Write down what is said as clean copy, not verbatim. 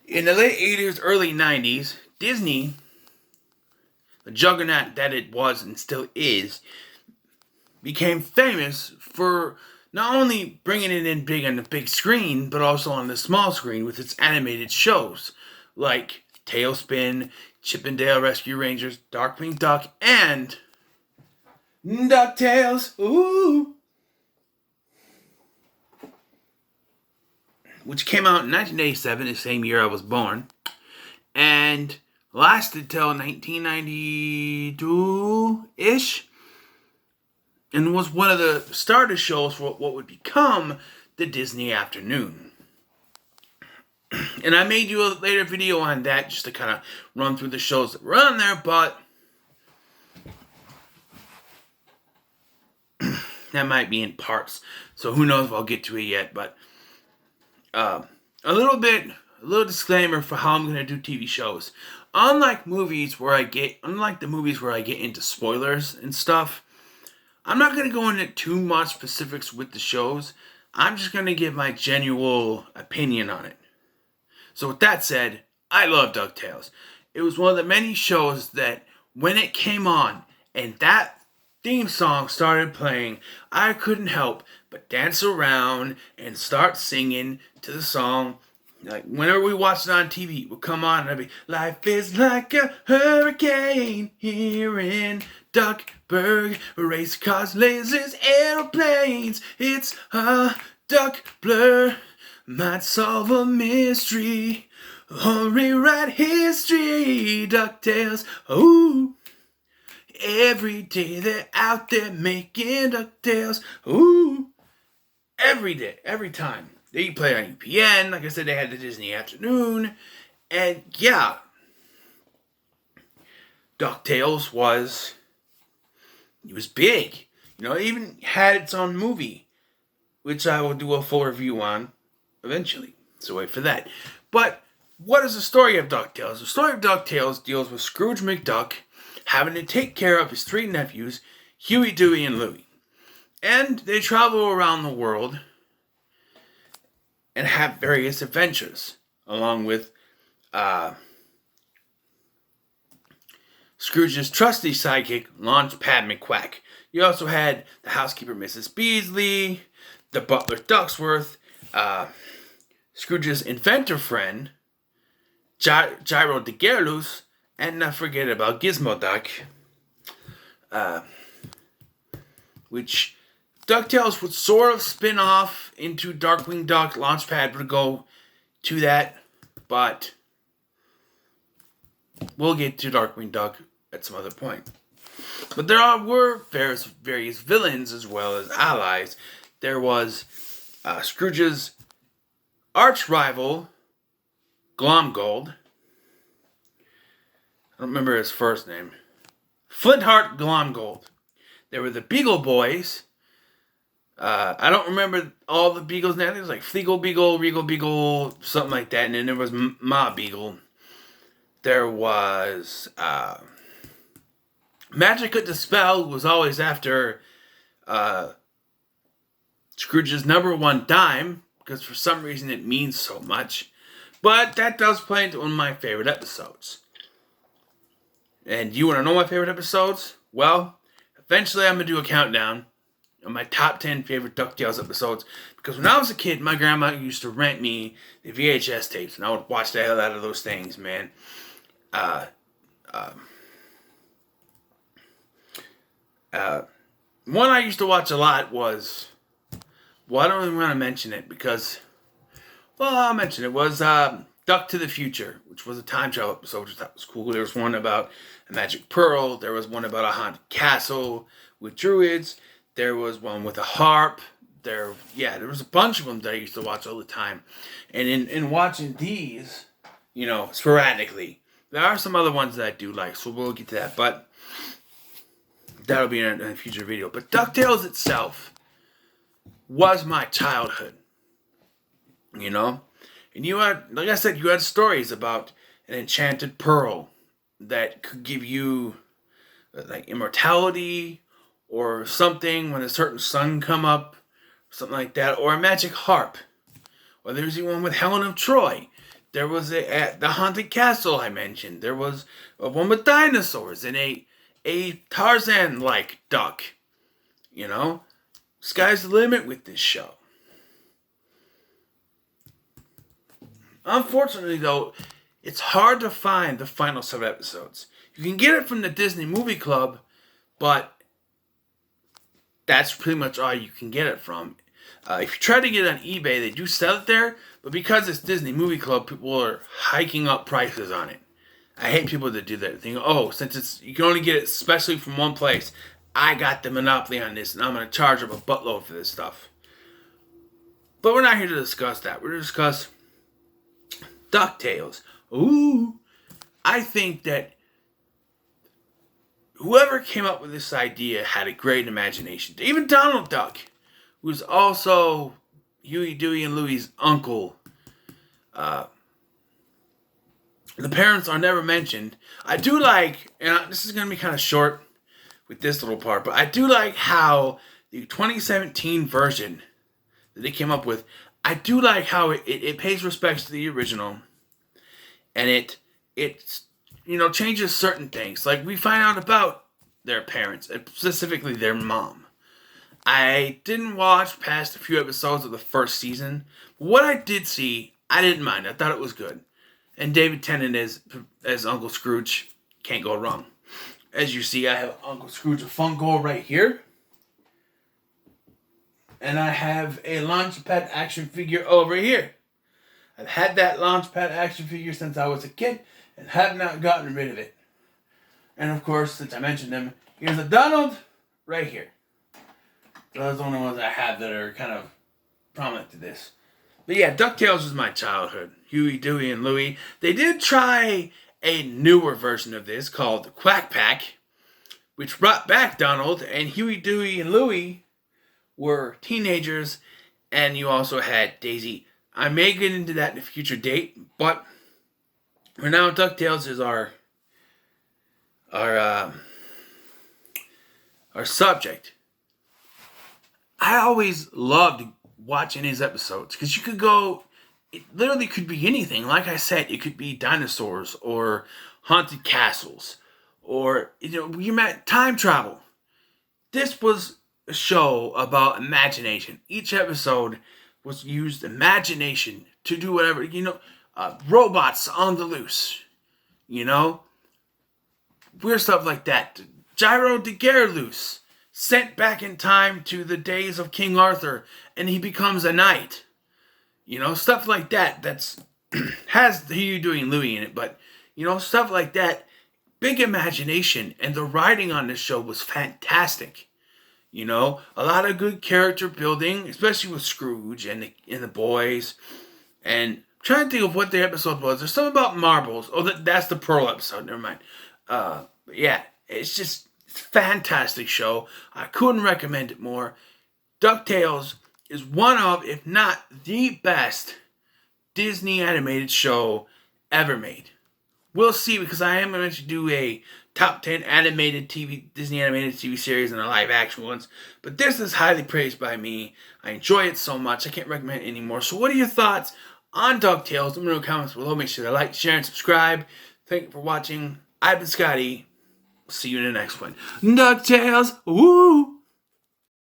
In the late 80s, early 90s, Disney, the juggernaut that it was and still is, became famous for not only bringing it in big on the big screen, but also on the small screen with its animated shows like Tailspin, Chip 'n Dale Rescue Rangers, Darkwing Duck, and DuckTales, ooh, which came out in 1987, the same year I was born, and lasted till 1992-ish, and was one of the starter shows for what would become the Disney Afternoon. And I made you a later video on that just to kind of run through the shows that were on there, but that might be in parts, so who knows if I'll get to it yet. But a little disclaimer for how I'm gonna do TV shows. Unlike the movies where I get into spoilers and stuff, I'm not gonna go into too much specifics with the shows. I'm just gonna give my genuine opinion on it. So with that said, I love DuckTales. It was one of the many shows that when it came on and that theme song started playing, I couldn't help but dance around and start singing to the song. Like whenever we watched it on TV, it would come on and I'd be, life is like a hurricane here in Duckburg. Race cars, lasers, airplanes. It's a duck blur. Might solve a mystery or rewrite history. DuckTales, ooh. Every day they're out there making DuckTales, ooh. Every day, every time. They play on UPN. Like I said, they had the Disney Afternoon. And yeah, DuckTales was big. You know, it even had its own movie, which I will do a full review on eventually. So wait for that. But what is the story of DuckTales? The story of DuckTales deals with Scrooge McDuck having to take care of his three nephews, Huey, Dewey, and Louie. And they travel around the world and have various adventures, along with Scrooge's trusty sidekick, Launchpad McQuack. You also had the housekeeper, Mrs. Beasley, the butler, Ducksworth, Scrooge's inventor friend, Gyro de Gerlus, and not forget about Gizmo Duck, which DuckTales would sort of spin off into Darkwing Duck. Launchpad would go to that, but we'll get to Darkwing Duck at some other point. But there were various villains as well as allies. There was Scrooge's arch rival, Glomgold. I don't remember his first name. Flintheart Glomgold. There were the Beagle Boys. I don't remember all the Beagles' names. It was like Fleagle Beagle, Regal Beagle, something like that. And then there was Ma Beagle. There was Magic at the Spell was always after Scrooge's number one dime, because for some reason it means so much. But that does play into one of my favorite episodes. And you want to know my favorite episodes? Well, eventually I'm going to do a countdown of my top 10 favorite DuckTales episodes. Because when I was a kid, my grandma used to rent me the VHS tapes. And I would watch the hell out of those things, man. One I used to watch a lot was... Well, I don't even want to mention it because... Well, I'll mention it. Was Duck to the Future, which was a time travel episode, which I thought was cool. There was one about a magic pearl. There was one about a haunted castle with druids. There was one with a harp. There was a bunch of them that I used to watch all the time. And in watching these, you know, sporadically, there are some other ones that I do like, so we'll get to that. But that'll be in a future video. But DuckTales itself was my childhood. You know? And you had, like I said, you had stories about an enchanted pearl that could give you, like, immortality or something when a certain sun come up, something like that, or a magic harp. Or there's even one with Helen of Troy There was at the haunted castle I mentioned. There was one with dinosaurs and a Tarzan-like duck. You know, sky's the limit with this show. Unfortunately, though, it's hard to find the final 7 episodes. You can get it from the Disney Movie Club, but that's pretty much all you can get it from. If you try to get it on eBay, they do sell it there, but because it's Disney Movie Club, people are hiking up prices on it. I hate people that do that. Think, oh, since you can only get it especially from one place, I got the monopoly on this, and I'm going to charge them a buttload for this stuff. But we're not here to discuss that. We're here to discuss DuckTales. Ooh, I think that whoever came up with this idea had a great imagination. Even Donald Duck, who's also Huey, Dewey, and Louie's uncle. The parents are never mentioned. I do like, and this is going to be kind of short with this little part, but I do like how the 2017 version that they came up with, I do like how it pays respects to the original, and it changes certain things. Like, we find out about their parents, specifically their mom. I didn't watch past a few episodes of the first season. What I did see, I didn't mind. I thought it was good. And David Tennant as Uncle Scrooge, can't go wrong. As you see, I have Uncle Scrooge a Funko right here. And I have a Launchpad action figure over here. I've had that Launchpad action figure since I was a kid and have not gotten rid of it. And of course, since I mentioned them, here's a Donald right here. Those are the only ones I have that are kind of prominent to this. But yeah, DuckTales was my childhood. Huey, Dewey, and Louie. They did try a newer version of this called the Quack Pack, which brought back Donald, and Huey, Dewey, and Louie were teenagers, and you also had Daisy. I may get into that in a future date, but for now, DuckTales is our subject. I always loved watching these episodes because you could go, it literally could be anything. Like I said, it could be dinosaurs or haunted castles or, you met time travel. This was a show about imagination. Each episode was used imagination to do whatever, robots on the loose, weird stuff like that. Gyro de Gerloose, sent back in time to the days of King Arthur, and he becomes a knight. Stuff like that. That's has Huey, Dewey, and Louie in it, but stuff like that. Big imagination, and the writing on this show was fantastic. A lot of good character building, especially with Scrooge and the boys. And I'm trying to think of what the episode was. There's something about marbles. Oh, that's the Pearl episode. Never mind. But yeah, it's just fantastic show. I couldn't recommend it more. DuckTales is one of, if not the best, Disney animated show ever made. We'll see, because I am going to do a top 10 Disney animated TV series and the live action ones. But this is highly praised by me. I enjoy it so much, I can't recommend it anymore. So what are your thoughts on DuckTales? Let me know in the comments below. Make sure to like, share, and subscribe. Thank you for watching. I've been Scotty. See you in the next one. DuckTales, woo!